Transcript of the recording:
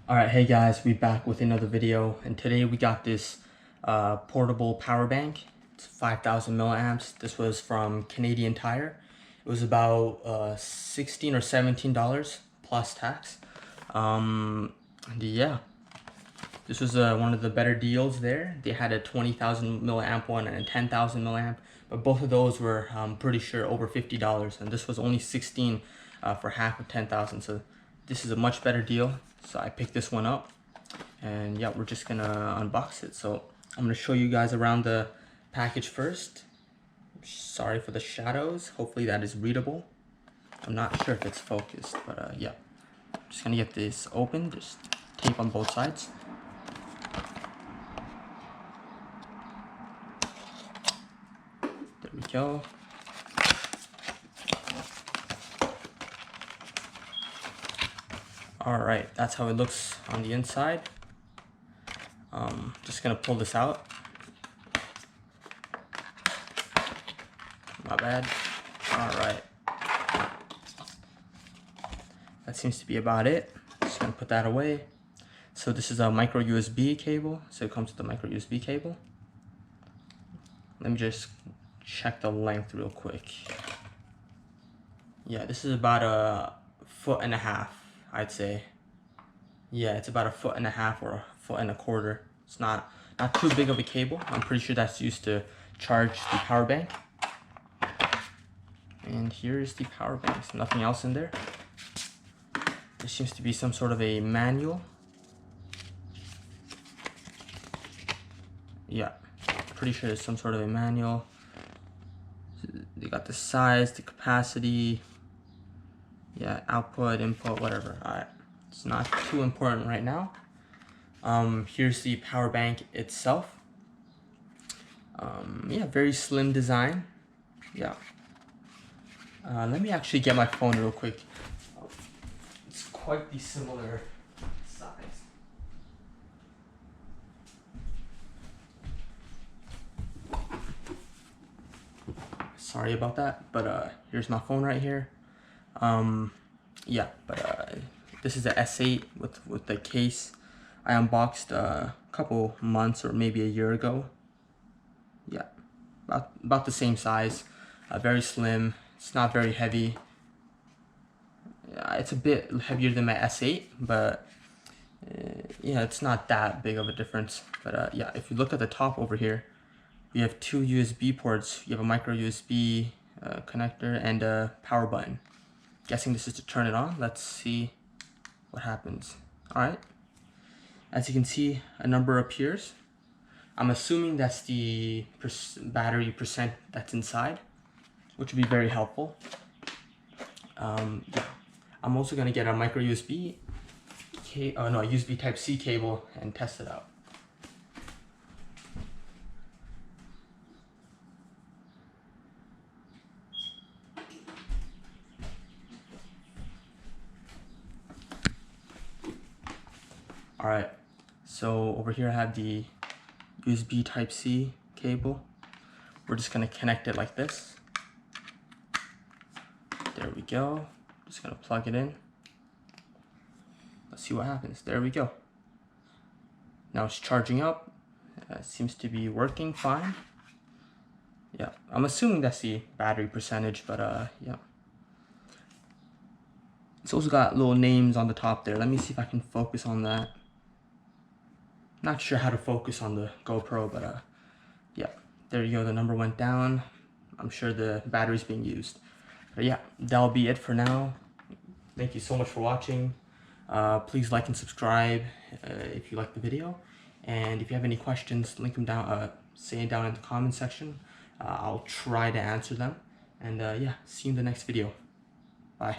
Alright, hey guys, we back with another video, and today we got this portable power bank. It's 5,000 milliamps. This was from Canadian Tire. It was about $16 or $17 plus tax. Yeah, this was one of the better deals there. They had a 20,000 milliamp one and a 10,000 milliamp, but both of those were pretty sure over $50, and this was only 16 for half of 10,000. So this is a much better deal. So I picked this one up, and yeah, we're just gonna unbox it. So I'm gonna show you guys around the package first. Sorry for the shadows. Hopefully that is readable. I'm not sure if it's focused, but yeah. I'm just gonna get this open. Just tape on both sides. There we go. Alright, that's how it looks on the inside. Just gonna pull this out. My bad. Alright. That seems to be about it. Just gonna put that away. So this is a micro USB cable. So it comes with a micro USB cable. Let me just check the length real quick. Yeah, this is about 1.5 feet, I'd say. Yeah, it's about 1.5 feet or 1.25 feet. It's not too big of a cable. I'm pretty sure that's used to charge the power bank. And here's the power bank. There's nothing else in there. There seems to be some sort of a manual. Yeah, pretty sure there's some sort of a manual. They got the size, the capacity, yeah, output, input, whatever. Alright, it's not too important right now. Here's the power bank itself. Yeah, very slim design. Yeah. Let me actually get my phone real quick. It's quite the similar size. Sorry about that, but here's my phone right here. Yeah, but this is a S8 with the case. I unboxed a couple months or maybe a year ago. Yeah, about the same size. Very slim. It's not very heavy. It's a bit heavier than my S8, but yeah, it's not that big of a difference. But yeah, if you look at the top over here, you have two USB ports. You have a micro USB connector and a power button. Guessing this is to turn it on. Let's see what happens. Alright, as you can see, a number appears. I'm assuming that's the battery percent that's inside, which would be very helpful. Yeah. I'm also gonna get a micro USB, a USB Type-C cable and test it out. Alright, so over here I have the USB Type-C cable. We're just gonna connect it like this. There we go. Just gonna plug it in. Let's see what happens. There we go. Now it's charging up. Seems to be working fine. Yeah, I'm assuming that's the battery percentage, but yeah. It's also got little names on the top there. Let me see if I can focus on that. Not sure how to focus on the GoPro, but yeah, there you go. The number went down. I'm sure the battery's being used. But yeah, that'll be it for now. Thank you so much for watching. Please like and subscribe if you like the video. And if you have any questions, link them down, say it down in the comment section. I'll try to answer them. And yeah, see you in the next video. Bye.